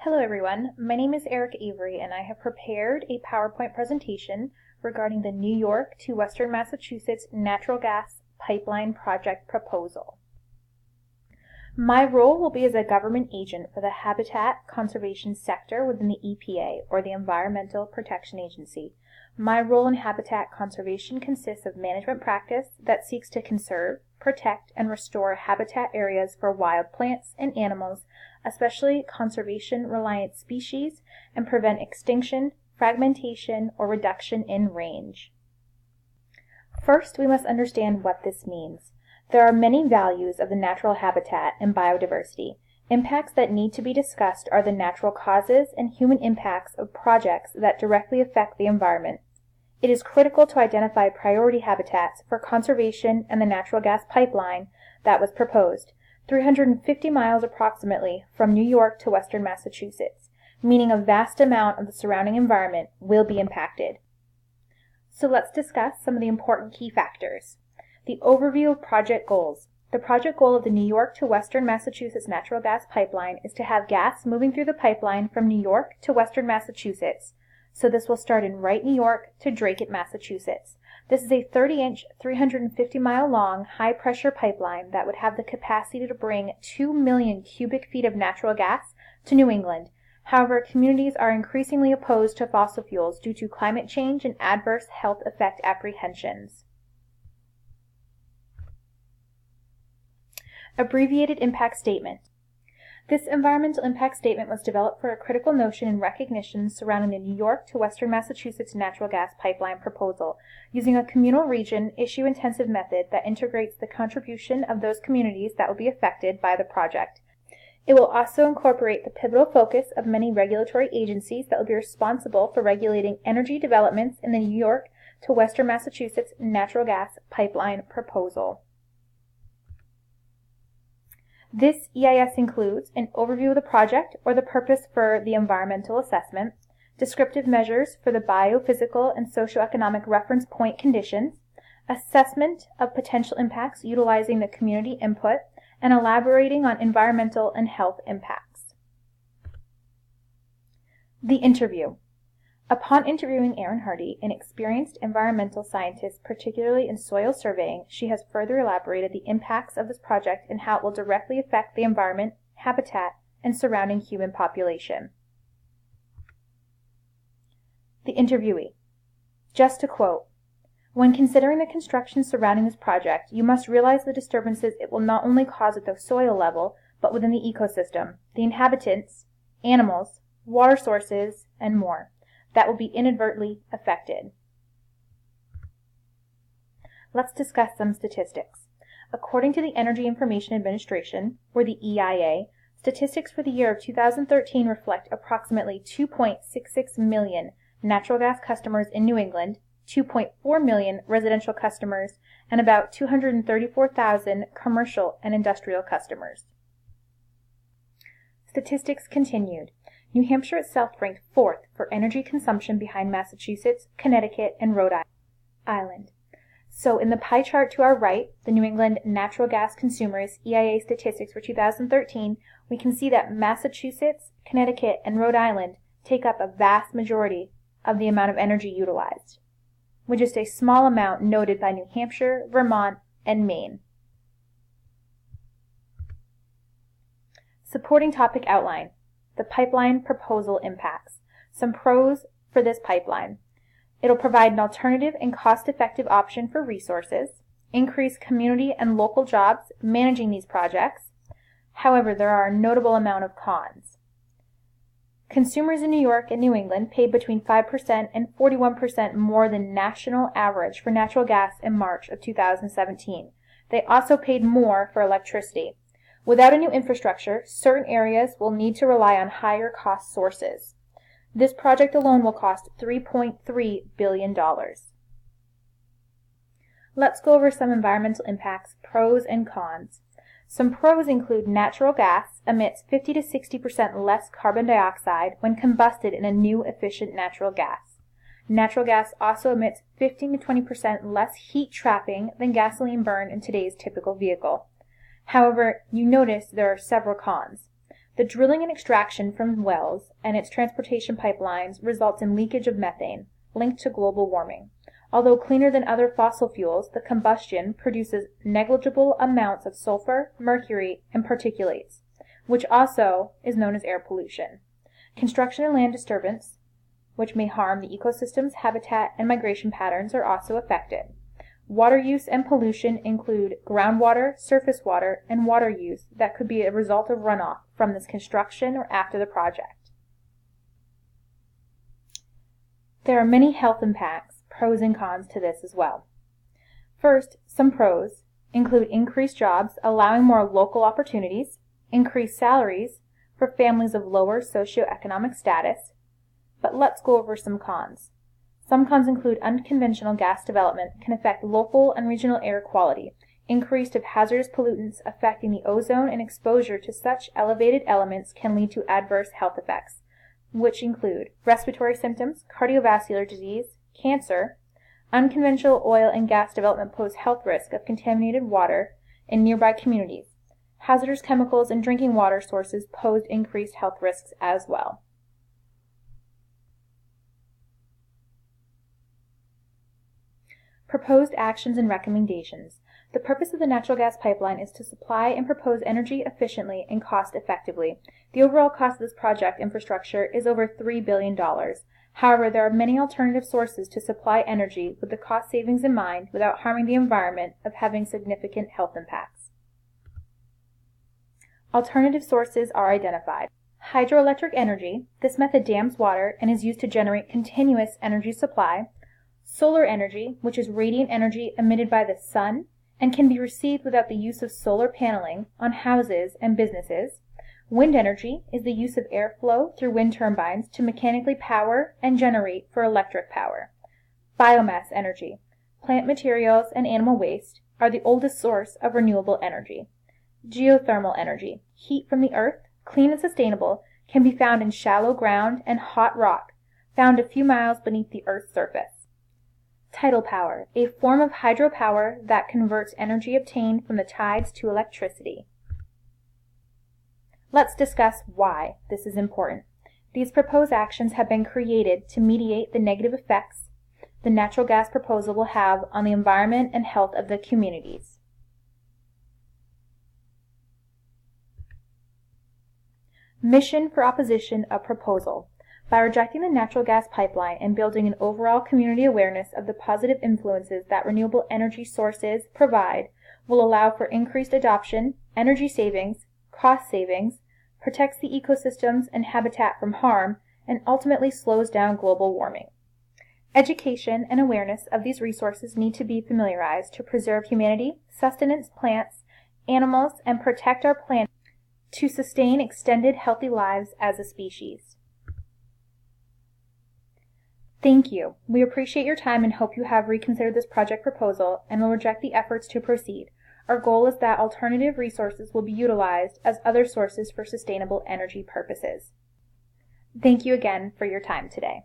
Hello everyone, my name is Erica Avery and I have prepared a PowerPoint presentation regarding the New York to Western Massachusetts natural gas pipeline project proposal. My role will be as a government agent for the habitat conservation sector within the EPA, or the Environmental Protection Agency. My role in habitat conservation consists of management practice that seeks to conserve, protect, and restore habitat areas for wild plants and animals, especially conservation-reliant species, and prevent extinction, fragmentation, or reduction in range. First, we must understand what this means. There are many values of the natural habitat and biodiversity. Impacts that need to be discussed are the natural causes and human impacts of projects that directly affect the environment. It is critical to identify priority habitats for conservation and the natural gas pipeline that was proposed, 350 miles approximately from New York to Western Massachusetts, meaning a vast amount of the surrounding environment will be impacted. So let's discuss some of the important key factors. The overview of project goals. The project goal of the New York to Western Massachusetts natural gas pipeline is to have gas moving through the pipeline from New York to Western Massachusetts. So this will start in Wright, New York to Dracut, Massachusetts. This is a 30-inch, 350-mile long, high-pressure pipeline that would have the capacity to bring 2 million cubic feet of natural gas to New England. However, communities are increasingly opposed to fossil fuels due to climate change and adverse health effect apprehensions. Abbreviated impact statement. This environmental impact statement was developed for a critical notion and recognition surrounding the New York to Western Massachusetts natural gas pipeline proposal, using a communal region issue-intensive method that integrates the contribution of those communities that will be affected by the project. It will also incorporate the pivotal focus of many regulatory agencies that will be responsible for regulating energy developments in the New York to Western Massachusetts natural gas pipeline proposal. This EIS includes an overview of the project or the purpose for the environmental assessment, descriptive measures for the biophysical and socioeconomic reference point conditions, assessment of potential impacts utilizing the community input, and elaborating on environmental and health impacts. The interview. Upon interviewing Erin Hardy, an experienced environmental scientist, particularly in soil surveying, she has further elaborated the impacts of this project and how it will directly affect the environment, habitat, and surrounding human population. The interviewee. Just to quote, "When considering the construction surrounding this project, you must realize the disturbances it will not only cause at the soil level, but within the ecosystem, the inhabitants, animals, water sources, and more that will be inadvertently affected." Let's discuss some statistics. According to the Energy Information Administration, or the EIA, statistics for the year of 2013 reflect approximately 2.66 million natural gas customers in New England, 2.4 million residential customers, and about 234,000 commercial and industrial customers. Statistics continued. New Hampshire itself ranked 4th for energy consumption behind Massachusetts, Connecticut, and Rhode Island. So in the pie chart to our right, the New England natural gas consumers EIA statistics for 2013, we can see that Massachusetts, Connecticut, and Rhode Island take up a vast majority of the amount of energy utilized, with just a small amount noted by New Hampshire, Vermont, and Maine. Supporting topic outline. The pipeline proposal impacts. Some pros for this pipeline. It'll provide an alternative and cost-effective option for resources, increase community and local jobs managing these projects. However, there are a notable amount of cons. Consumers in New York and New England paid between 5% and 41% more than national average for natural gas in March of 2017. They also paid more for electricity. Without a new infrastructure, certain areas will need to rely on higher cost sources. This project alone will cost $3.3 billion. Let's go over some environmental impacts, pros and cons. Some pros include natural gas emits 50 to 60% less carbon dioxide when combusted in a new efficient natural gas. Natural gas also emits 15 to 20% less heat trapping than gasoline burned in today's typical vehicle. However, you notice there are several cons. The drilling and extraction from wells and its transportation pipelines results in leakage of methane, linked to global warming. Although cleaner than other fossil fuels, the combustion produces negligible amounts of sulfur, mercury, and particulates, which also is known as air pollution. Construction and land disturbance, which may harm the ecosystem's habitat and migration patterns, are also affected. Water use and pollution include groundwater, surface water, and water use that could be a result of runoff from this construction or after the project. There are many health impacts, pros and cons to this as well. First, some pros include increased jobs, allowing more local opportunities, increased salaries for families of lower socioeconomic status. But let's go over some cons. Some cons include unconventional gas development can affect local and regional air quality, increase of hazardous pollutants affecting the ozone, and exposure to such elevated elements can lead to adverse health effects, which include respiratory symptoms, cardiovascular disease, cancer. Unconventional oil and gas development pose health risk of contaminated water in nearby communities. Hazardous chemicals in drinking water sources pose increased health risks as well. Proposed actions and recommendations. The purpose of the natural gas pipeline is to supply and propose energy efficiently and cost effectively. The overall cost of this project infrastructure is over $3 billion. However, there are many alternative sources to supply energy with the cost savings in mind without harming the environment of having significant health impacts. Alternative sources are identified. Hydroelectric energy. This method dams water and is used to generate continuous energy supply. Solar energy, which is radiant energy emitted by the sun and can be received without the use of solar paneling on houses and businesses. Wind energy is the use of airflow through wind turbines to mechanically power and generate for electric power. Biomass energy. Plant materials and animal waste are the oldest source of renewable energy. Geothermal energy. Heat from the earth, clean and sustainable, can be found in shallow ground and hot rock, found a few miles beneath the Earth's surface. Tidal power, a form of hydropower that converts energy obtained from the tides to electricity. Let's discuss why this is important. These proposed actions have been created to mediate the negative effects the natural gas proposal will have on the environment and health of the communities. Mission for opposition of proposal. By rejecting the natural gas pipeline and building an overall community awareness of the positive influences that renewable energy sources provide will allow for increased adoption, energy savings, cost savings, protects the ecosystems and habitat from harm, and ultimately slows down global warming. Education and awareness of these resources need to be familiarized to preserve humanity, sustenance plants, animals, and protect our planet to sustain extended healthy lives as a species. Thank you. We appreciate your time and hope you have reconsidered this project proposal and will reject the efforts to proceed. Our goal is that alternative resources will be utilized as other sources for sustainable energy purposes. Thank you again for your time today.